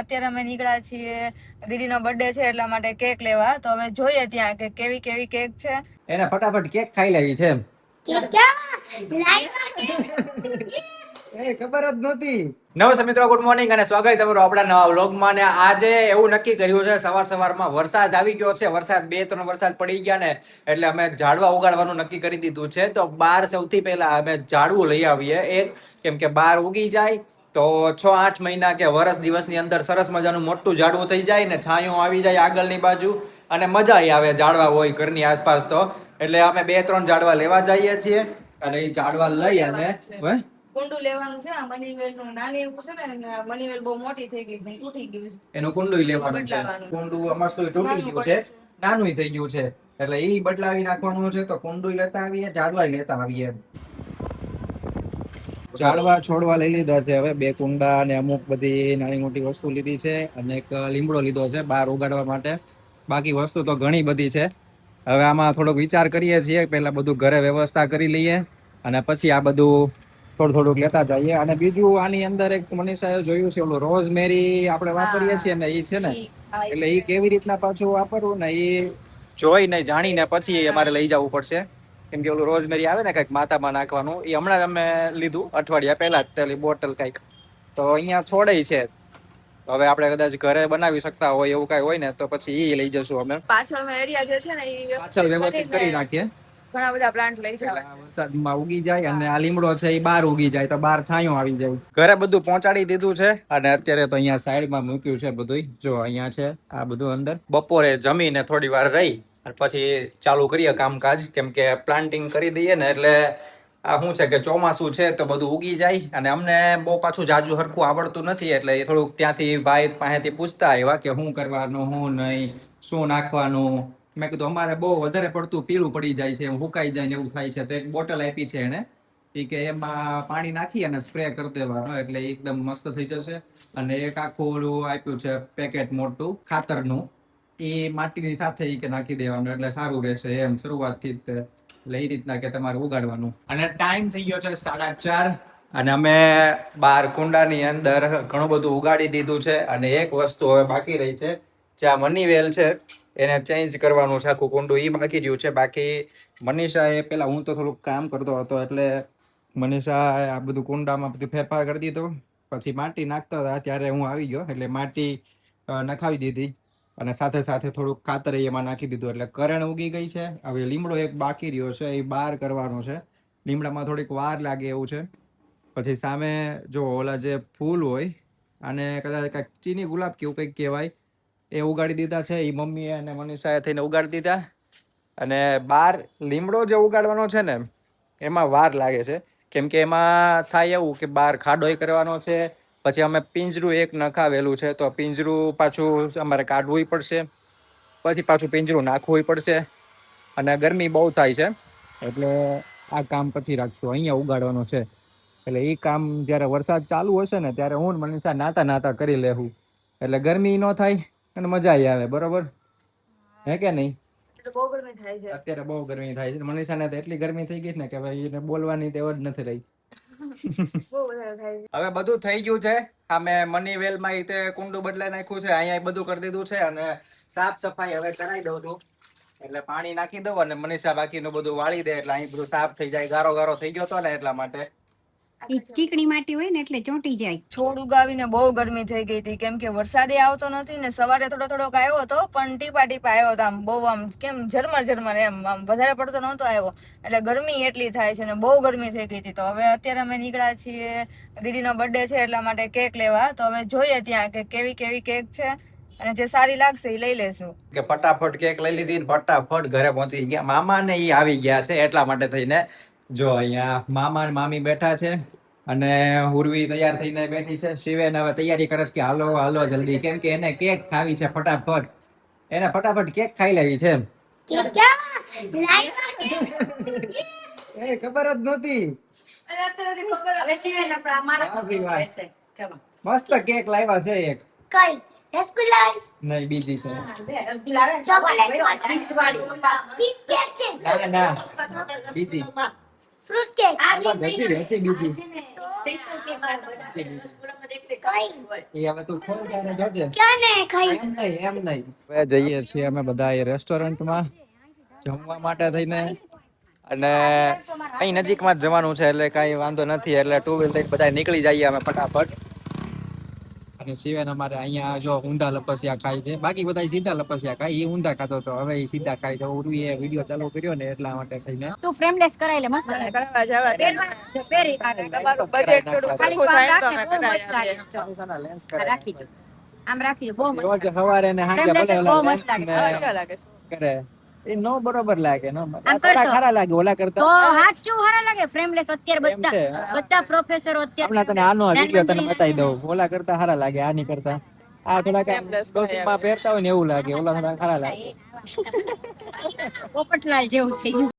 અત્યારે અમે નીકળ્યા છીએ દીદીનો બર્થડે છે એટલા માટે કેક લેવા. તો હવે જોઈએ ત્યાં કે કેવી કેવી કેક છે. એને ફટાફટ કેક ખાઈ લેવી છે એમ. એ ખબર જ નહોતી. નમસ્તે મિત્રો, ગુડ મોર્નિંગ અને સ્વાગત તમારું આપણા નવા વ્લોગમાં. ને આજે એવું નક્કી કર્યું છે, સવારમાં વરસાદ આવી ગયો છે. 2-3 વરસાદ પડી ગયા ને એટલે અમે ઝાડવા ઉગાડવાનું નક્કી કરી દીધું છે. તો બહાર સૌથી પહેલા અમે ઝાડવું લઈ આવીએ એક, કેમ કે બહાર ઉગી જાય તો 6-8 મહિના કે વર્ષ દિવસની અંદર સરસ મજાનું મોટું ઝાડવું થઈ જાય ને છાંયો આવી જાય આગળની બાજુ અને મજા આવે ઝાડવા હોય ઘરની આસપાસ. તો એટલે અમે 2-3 ઝાડવા લેવા જઈએ છીએ અને એ ઝાડવા લઈ અને કુંડું લેવાનું છે. મનીવેલ નું નાની એવું છે ને, મનીવેલ બહુ મોટી થઈ ગઈ છે, તૂટી ગયું છે. એનું કુંડું લેવાનું છે. કુંડું મસ્ત તૂટી ગયું છે, નાનું થઈ ગયું છે, એટલે એ બદલાવી નાખવાનું છે. તો કુંડું લેતા આવીએ, ઝાડવા લેતા આવીએ. ઝાડવા છોડવા લઈ લીધા છે. હવે 2 કુંડા અને અમુક બધી નાની મોટી વસ્તુ લીધી છે અને એક લીમડો લીધો છે બહાર ઉગાડવા માટે. બાકી વસ્તુ તો ઘણી બધી છે. હવે આમાં થોડોક વિચાર કરીએ છીએ, પહેલા બધું ઘરે વ્યવસ્થા કરી લઈએ અને પછી આ બધું થોડુંક લેતા જઈએ. અને બીજું આની અંદર એક મનીષાએ જોયું છે, ઓલું રોઝમેરી આપણે વાપરીએ છીએ ને, એ છે ને, એટલે એ કેવી રીતના પાછું વાપરવું ને એ જોઈને જાણીને પછી અમારે લઈ જવું પડશે. કેમ કે ઓલું રોઝમેરી આવે ને કંઈક માથામાં નાખવાનું, એ હમણાં અમે લીધું અઠવાડિયા પહેલા જ, પેલી બોટલ કંઈક. તો અહીંયા છોડે છે. હવે આપણે કદાચ ઘરે બનાવી શકતા હોય એવું કઈ હોય ને તો પછી એ લઈ જશું અમે. પાછળ એરિયા જે છે ને એ પાછળ વ્યવસ્થિત કરી નાખીએ. ઘણા બધા પ્લાન્ટ લઈ જવા. વરસાદમાં ઉગી જાય અને આ લીમડો છે એ બહાર ઉગી જાય તો બહાર છાંયો આવી જાય. ઘરે બધું પહોંચાડી દીધું છે અને અત્યારે તો અહીંયા સાઈડમાં મૂક્યું છે બધું. જો અહીંયા છે આ બધું અંદર. બપોરે જમીને થોડી વાર રહી અને પછી ચાલુ કરીએ કામકાજ, કેમ કે પ્લાન્ટિંગ કરી દઈએ ને એટલે આ શું છે કે ચોમાસું છે તો બધું ઉગી જાય. અને અમને બહુ પાછું જાજુ હરખું આવડતું નથી એટલે એ થોડુંક ત્યાંથી ભાઈ પાસેથી પૂછતા આવ્યા કે શું કરવાનું, શું નહીં, શું નાખવાનું. મેં કીધું અમારે બહુ વધારે પડતું પીળું પડી જાય છે, હુકાઈ જાય ને એવું થાય છે. તો એક બોટલ આપી છે એને, એ કે એમાં પાણી નાખી અને સ્પ્રે કરી દેવાનો એટલે એકદમ મસ્ત થઈ જશે. અને એક આખું ઓલું આપ્યું છે પેકેટ મોટું ખાતરનું, એ માટીની સાથે કે નાખી દેવાનું એટલે સારું રહેશે એમ શરૂઆતથી જ. એટલે એ રીતના કે તમારે ઉગાડવાનું. અને ટાઈમ થઈ ગયો છે 4:30 અને અમે બહાર કુંડાની અંદર ઘણું બધું ઉગાડી દીધું છે. અને એક વસ્તુ હવે બાકી રહી છે, જે આ મનીવેલ છે એને ચેન્જ કરવાનું છે, આખું કુંડું એ બાકી રહ્યું છે. બાકી મનીષાએ પેલા, હું તો થોડુંક કામ કરતો હતો એટલે મનીષા આ બધું કુંડામાં બધું ફેરફાર કરી દીધો. પછી માટી નાખતા હતા ત્યારે હું આવી ગયો એટલે માટી નખાવી દીધી અને સાથે સાથે થોડુંક ખાતર એમાં નાખી દીધું એટલે કરણ ઉગી ગઈ છે. હવે લીમડો એક બાકી રહ્યો છે, એ બહાર કરવાનો છે. લીમડામાં થોડીક વાર લાગે એવું છે. પછી સામે જો ઓલા જે ફૂલ હોય અને કદાચ કંઈક ચીની ગુલાબ કેવું કંઈક કહેવાય, એ ઉગાડી દીધા છે. એ મમ્મીએ અને મનીષાએ થઈને ઉગાડી દીધા. અને બહાર લીમડો જે ઉગાડવાનો છે ને એમાં વાર લાગે છે, કેમ કે એમાં થાય એવું કે બહાર ખાડોય કરવાનો છે. પછી અમે પિંજરું એક નખાવેલું છે તો પિંજરું પાછું અમારે કાઢવું પડશે, પછી પાછું પિંજરું નાખવું પડશે. અને ગરમી બહુ થાય છે એટલે આ કામ પછી રાખશું. અહીંયા ઉગાડવાનો છે એટલે એ કામ જ્યારે વરસાદ ચાલુ હશે ને ત્યારે હું મનીષા નાતા કરી લેવું એટલે ગરમી ન થાય અને મજા આવે. બરોબર હે કે નહીં? બહુ ગરમી થાય છે અત્યારે, બહુ ગરમી થાય છે. મનીષાને તો એટલી ગરમી થઈ ગઈ ને કે ભાઈ એને બોલવાની તેવ જ નથી રહી. બહુ વધારે થાય છે. હવે બધું થઈ ગયું છે. અમે મનીવેલ માં તે કુંડું બદલાઈ નાખ્યું છે, અહીંયા બધું કરી દીધું છે અને સાફ સફાઈ હવે કરાવી દઉં છું. એટલે પાણી નાખી દઉં અને મનીષા બાકીનું બધું વાળી દે એટલે અહીં બધું સાફ થઈ જાય. ગારો થઈ ગયો હતો ને એટલા માટે. ચીકણી માટી હોય ને એટલે ચોંટી જાય. છોડ ઉગાવીને બહુ ગરમી થઈ ગઈ હતી, કેમ કે વરસાદે આવતો નથી ને. સવારે થોડોક આવ્યો હતો પણ ટીપા આવ્યો હતો. આમ બહુ આમ કેમ ઝરમર એમ, આમ વધારે પડતો નહોતો આવ્યો. એટલે ગરમી એટલી થાય છે ને બહુ ગરમી થઈ ગઈ હતી. તો હવે અત્યારે અમે નીકળ્યા છીએ દીદીનો બર્થડે છે એટલા માટે કેક લેવા. તો હવે જોઈએ ત્યાં કે કેવી કેવી કેક છે અને જે સારી લાગશે એ લઈ લેશું. કે ફટાફટ કેક લઈ લીધી ને ફટાફટ ઘરે પહોંચી ગયા. મામા ને ઈ આવી ગયા છે એટલા માટે થઈને. જો અહીંયા મામા ને મામી બેઠા છે અને ઉર્વી તૈયાર થઈને બેઠી છે. શિવેન હવે તૈયારી કરે છે કે હાલો જલ્દી, કેમ કે એને કેક ખાવી છે ફટાફટ. એને ફટાફટ કેક ખાઈ લેવી છે. એ ખબર જ નહોતી. મસ્ત કેક લાવ્યા છે એક. કઈ રસગુલ્લા નહીં, બીજી છે. ચોકલેટ ચીઝ કેક છે. ના બીજી. ફ્રૂટ કેક હજી બીજી સ્પેશિયલ કેક એ હવે તું ખોલ ત્યારે જોજે ક્યાં ને ખાઈ એમ નહીં હવે જઈએ છીએ અમે બધા એ રેસ્ટોરન્ટમાં જમવા માટે થઈને અને અહીં નજીકમાં જ જવાનું છે એટલે કાંઈ વાંધો નથી એટલે ટુ વ્હીલ લઈને બધા નીકળી જઈએ અમે ફટાફટ અને શિવેન અમારે અહીંયા જો ઊંધા લપસિયા ખાય છે બાકી બધા સીધા લપસિયા ખાય એ ઊંધા ખાતો હતો હવે એ સીધા ખાય છે ઉર્વીએ વિડીયો ચાલુ કર્યો ને એટલા માટે થઈને તું ફ્રેમલેસ કરાઈ લે મસ્ત લાગે કરવા જવા દે. પહેરી તમારું બજેટ થોડું ખાલી સરખું થાય રાખે, તો અમે બહુ કઢાવી મસ્ત લાગે. આપીએ. લેન્સ રાખી જો આમ રાખી જો બહુ મસ્ત રોજ સવારે ને સાંજે Frameless ભલે બહુ ઓલા મસ્ત lens લાગે. ને કેવા લાગે છે? કરે એ નો બરોબર લાગે નો આમ થોડા કરતો. ખરા લાગે ઓલા તો કરતા હાચું હારા લાગે ફ્રેમલેસ અત્યારે એમ બધા છે. બધા પ્રોફેસરો અત્યારે હમણાં તને આનો વિડીયો તને ધ્યાનમંત્રી બતાવી દઉં ઓલા કરતા સારા લાગે આની કરતા આ થોડાક Frameless ગોસીપમાં પહેરતા હોય ને એવું લાગે ઓલા થોડા ખરા લાગે પોપટલાલ જેવું થઈ ગયું